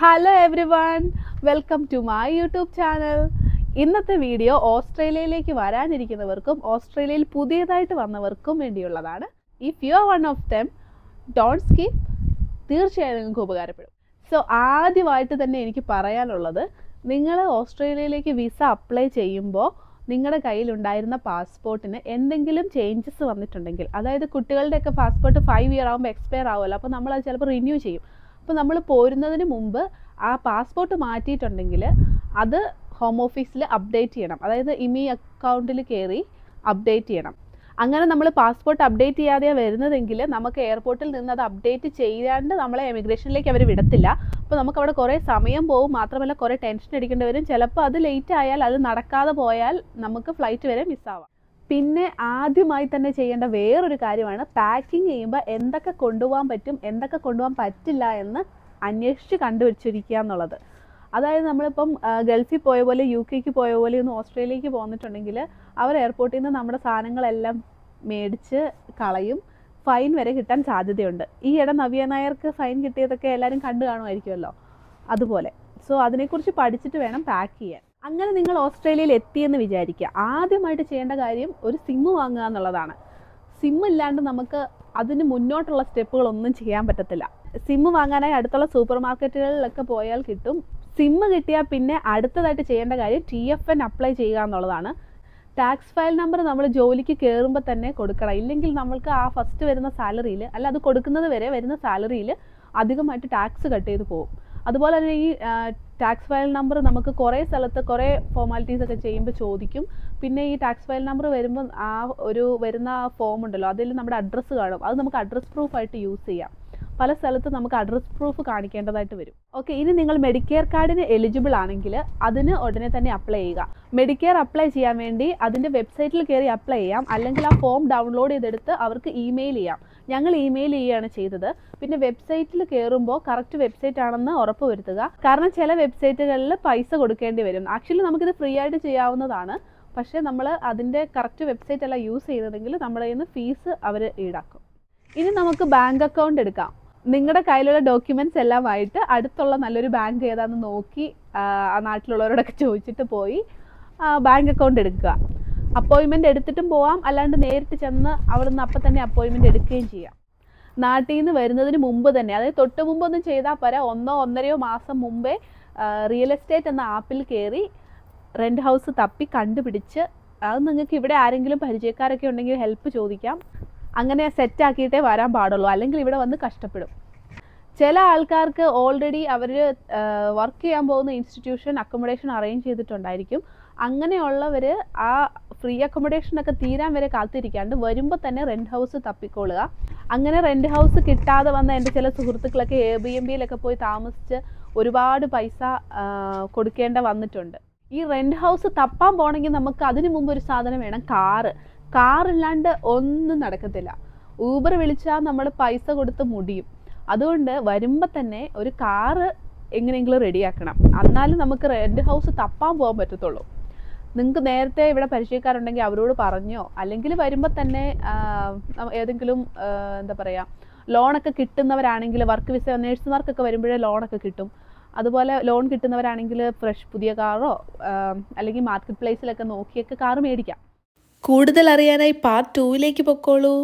Hello everyone, welcome to my YouTube channel. ഇന്നത്തെ video ഓസ്ട്രേലിയയിലേക്ക് വരാനിരിക്കുന്നവർക്കും ഓസ്ട്രേലിയയിൽ പുതിയതായിട്ട് വന്നവർക്കും വേണ്ടിയുള്ളതാണ്. If you are one of them, don't skip. തീർച്ചയായും നിങ്ങൾക്ക് ഉപകാരപ്പെടും. സോ ആദ്യമായിട്ട് തന്നെ എനിക്ക് പറയാനുള്ളത്, നിങ്ങൾ ഓസ്ട്രേലിയയിലേക്ക് വിസ അപ്ലൈ ചെയ്യുമ്പോൾ നിങ്ങളുടെ കയ്യിലുണ്ടായിരുന്ന പാസ്പോർട്ടിന് എന്തെങ്കിലും ചേഞ്ചസ് വന്നിട്ടുണ്ടെങ്കിൽ, അതായത് കുട്ടികളുടെയൊക്കെ പാസ്പോർട്ട് 5 ഇയർ ആകുമ്പോൾ എക്സ്പയർ ആവുമല്ലോ, അപ്പോൾ നമ്മളത് ചിലപ്പോൾ റിന്യൂ ചെയ്യും. അപ്പോൾ നമ്മൾ പോരുന്നതിന് മുമ്പ് ആ പാസ്പോർട്ട് മാറ്റിയിട്ടുണ്ടെങ്കിൽ അത് ഹോം ഓഫീസിൽ അപ്ഡേറ്റ് ചെയ്യണം. അതായത് ഇമി അക്കൗണ്ടിൽ കയറി അപ്ഡേറ്റ് ചെയ്യണം. അങ്ങനെ നമ്മൾ പാസ്പോർട്ട് അപ്ഡേറ്റ് ചെയ്യാതെയാണ് വരുന്നതെങ്കിൽ നമുക്ക് എയർപോർട്ടിൽ നിന്ന് അത് അപ്ഡേറ്റ് ചെയ്യാണ്ട് നമ്മളെ എമിഗ്രേഷനിലേക്ക് അവർ വിടത്തില്ല. അപ്പോൾ നമുക്ക് അവിടെ കുറേ സമയം പോകും, മാത്രമല്ല കുറേ ടെൻഷൻ അടിക്കേണ്ടി വരും. ചിലപ്പോൾ അത് ലേറ്റ് ആയാൽ, അത് നടക്കാതെ പോയാൽ നമുക്ക് ഫ്ലൈറ്റ് വരെ മിസ്സാവാം. പിന്നെ ആദ്യമായി തന്നെ ചെയ്യേണ്ട വേറൊരു കാര്യമാണ്, പാക്കിങ് ചെയ്യുമ്പോൾ എന്തൊക്കെ കൊണ്ടുപോകാൻ പറ്റും, എന്തൊക്കെ കൊണ്ടുപോകാൻ പറ്റില്ല എന്ന് അന്വേഷിച്ച് കണ്ടുവച്ചിരിക്കുക എന്നുള്ളത്. അതായത് നമ്മളിപ്പം ഗൾഫിൽ പോയ പോലെ, UK പോയ പോലെ ഒന്നും ഓസ്ട്രേലിയക്ക് പോന്നിട്ടുണ്ടെങ്കിൽ അവർ എയർപോർട്ടിൽ നിന്ന് നമ്മുടെ സാധനങ്ങളെല്ലാം മേടിച്ച് കളയും. ഫൈൻ വരെ കിട്ടാൻ സാധ്യതയുണ്ട്. ഈയിടെ നവ്യ നായർക്ക് ഫൈൻ കിട്ടിയതൊക്കെ എല്ലാവരും കണ്ടു കാണുമായിരിക്കുമല്ലോ, അതുപോലെ. സോ അതിനെക്കുറിച്ച് പഠിച്ചിട്ട് വേണം പാക്ക് ചെയ്യാൻ. അങ്ങനെ നിങ്ങൾ ഓസ്ട്രേലിയയിൽ എത്തിയെന്ന് വിചാരിക്കുക. ആദ്യമായിട്ട് ചെയ്യേണ്ട കാര്യം ഒരു സിമ്മ് വാങ്ങുക എന്നുള്ളതാണ്. സിമ്മ് ഇല്ലാണ്ട് നമുക്ക് അതിന് മുന്നോട്ടുള്ള സ്റ്റെപ്പുകളൊന്നും ചെയ്യാൻ പറ്റത്തില്ല. സിമ്മ് വാങ്ങാനായി അടുത്തുള്ള സൂപ്പർ മാർക്കറ്റുകളിലൊക്കെ പോയാൽ കിട്ടും. സിമ്മ് കിട്ടിയാൽ പിന്നെ അടുത്തതായിട്ട് ചെയ്യേണ്ട കാര്യം TFN അപ്ലൈ ചെയ്യുക എന്നുള്ളതാണ്. ടാക്സ് ഫയൽ നമ്പർ നമ്മൾ ജോലിക്ക് കയറുമ്പോൾ തന്നെ കൊടുക്കണം. ഇല്ലെങ്കിൽ നമ്മൾക്ക് ആ ഫസ്റ്റ് വരുന്ന സാലറിയിൽ, അല്ല അത് കൊടുക്കുന്നത് വരെ വരുന്ന സാലറിയിൽ അധികമായിട്ട് ടാക്സ് കട്ട് ചെയ്ത് പോകും. അതുപോലെ തന്നെ ഈ ടാക്സ് ഫയൽ നമ്പർ നമുക്ക് കുറേ സ്ഥലത്ത് കുറേ ഫോർമാലിറ്റീസ് ഒക്കെ ചെയ്യുമ്പോൾ ചോദിക്കും. പിന്നെ ഈ ടാക്സ് ഫയൽ നമ്പർ വരുമ്പോൾ ആ ഒരു വരുന്ന ഫോം ഉണ്ടല്ലോ, അതിൽ നമ്മുടെ അഡ്രസ്സ് കാണും. അത് നമുക്ക് അഡ്രസ് പ്രൂഫായിട്ട് യൂസ് ചെയ്യാം. പല സ്ഥലത്ത് നമുക്ക് അഡ്രസ് പ്രൂഫ് കാണിക്കേണ്ടതായിട്ട് വരും. ഓക്കെ, ഇനി നിങ്ങൾ മെഡിക്കെയർ കാർഡിന് എലിജിബിൾ ആണെങ്കിൽ അതിന് ഉടനെ തന്നെ അപ്ലൈ ചെയ്യുക. മെഡിക്കെയർ അപ്ലൈ ചെയ്യാൻ വേണ്ടി അതിൻ്റെ വെബ്സൈറ്റിൽ കയറി അപ്ലൈ ചെയ്യാം, അല്ലെങ്കിൽ ആ ഫോം ഡൗൺലോഡ് ചെയ്തെടുത്ത് അവർക്ക് ഇമെയിൽ ചെയ്യാം. ഞങ്ങൾ ഇമെയിൽ ചെയ്യുകയാണ് ചെയ്തത്. പിന്നെ വെബ്സൈറ്റിൽ കയറുമ്പോൾ കറക്റ്റ് വെബ്സൈറ്റ് ആണെന്ന് ഉറപ്പ് വരുത്തുക. കാരണം ചില വെബ്സൈറ്റുകളിൽ പൈസ കൊടുക്കേണ്ടി വരും. ആക്ച്വലി നമുക്കിത് ഫ്രീ ആയിട്ട് ചെയ്യാവുന്നതാണ്. പക്ഷേ നമ്മൾ അതിൻ്റെ കറക്റ്റ് വെബ്സൈറ്റ് അല്ല യൂസ് ചെയ്യുന്നതെങ്കിൽ നമ്മുടെ കയ്യിൽ നിന്ന് ഫീസ് അവർ ഈടാക്കും. ഇനി നമുക്ക് ബാങ്ക് അക്കൗണ്ട് എടുക്കാം. നിങ്ങളുടെ കയ്യിലുള്ള ഡോക്യുമെൻറ്റ്സ് എല്ലാമായിട്ട് അടുത്തുള്ള നല്ലൊരു ബാങ്ക് ഏതാണെന്ന് നോക്കി ആ നാട്ടിലുള്ളവരോടൊക്കെ ചോദിച്ചിട്ട് പോയി ബാങ്ക് അക്കൗണ്ട് എടുക്കുക. അപ്പോയിൻമെൻറ്റ് എടുത്തിട്ടും പോവാം, അല്ലാണ്ട് നേരിട്ട് ചെന്ന് അവിടെ നിന്ന് അപ്പം തന്നെ അപ്പോയിൻമെൻറ്റ് എടുക്കുകയും ചെയ്യാം. നാട്ടിൽ നിന്ന് വരുന്നതിന് മുമ്പ് തന്നെ, അതായത് തൊട്ട് മുമ്പൊന്നും ചെയ്താൽ പോരാ, 1-1.5 മാസം മുമ്പേ റിയൽ എസ്റ്റേറ്റ് എന്ന ആപ്പിൽ കയറി റെൻറ്റ് ഹൗസ് തപ്പി കണ്ടുപിടിച്ച്, അത് നിങ്ങൾക്ക് ഇവിടെ ആരെങ്കിലും പരിചയക്കാരൊക്കെ ഉണ്ടെങ്കിൽ ഹെൽപ്പ് ചോദിക്കാം. അങ്ങനെ സെറ്റാക്കിയിട്ടേ വരാൻ പാടുള്ളൂ, അല്ലെങ്കിൽ ഇവിടെ വന്ന് കഷ്ടപ്പെടും. ചില ആൾക്കാർക്ക് ഓൾറെഡി അവർ വർക്ക് ചെയ്യാൻ പോകുന്ന ഇൻസ്റ്റിറ്റ്യൂഷൻ അക്കോമഡേഷൻ അറേഞ്ച് ചെയ്തിട്ടുണ്ടായിരിക്കും. അങ്ങനെയുള്ളവർ ആ ഫ്രീ അക്കോമഡേഷനൊക്കെ തീരാൻ വരെ കാത്തിരിക്കാണ്ട് വരുമ്പോൾ തന്നെ റെൻറ്റ് ഹൗസ് തപ്പിക്കൊള്ളുക. അങ്ങനെ റെൻറ്റ് ഹൗസ് കിട്ടാതെ വന്ന എൻ്റെ ചില സുഹൃത്തുക്കളൊക്കെ Airbnb-യിലൊക്കെ പോയി താമസിച്ച് ഒരുപാട് പൈസ കൊടുക്കേണ്ട വന്നിട്ടുണ്ട്. ഈ റെൻറ്റ് ഹൗസ് തപ്പാൻ പോകണമെങ്കിൽ നമുക്ക് അതിന് മുമ്പ് ഒരു സാധനം വേണം, കാറില്ലാണ്ട് ഒന്നും നടക്കത്തില്ല. ഊബർ വിളിച്ചാൽ നമ്മൾ പൈസ കൊടുത്ത് മുടിയും. അതുകൊണ്ട് വരുമ്പോൾ തന്നെ ഒരു കാറ് എങ്ങനെയെങ്കിലും റെഡിയാക്കണം, എന്നാലും നമുക്ക് റെൻറ്റ് ഹൗസ് തപ്പാൻ പോകാൻ പറ്റത്തുള്ളൂ. നിങ്ങൾക്ക് നേരത്തെ ഇവിടെ പരിചയക്കാരുണ്ടെങ്കിൽ അവരോട് പറഞ്ഞോ, അല്ലെങ്കിൽ വരുമ്പോൾ തന്നെ ഏതെങ്കിലും എന്താ പറയുക, ലോണൊക്കെ കിട്ടുന്നവരാണെങ്കിൽ, വർക്ക് വിസ നേഴ്സുമാർക്കൊക്കെ വരുമ്പോഴേ ലോണൊക്കെ കിട്ടും. അതുപോലെ ലോൺ കിട്ടുന്നവരാണെങ്കിൽ പുതിയ കാറോ അല്ലെങ്കിൽ മാർക്കറ്റ് പ്ലേസിലൊക്കെ നോക്കിയൊക്കെ കാറ് മേടിക്കാം. കൂടുതൽ അറിയാനായി പാർട്ട് 2 പൊക്കോളൂ.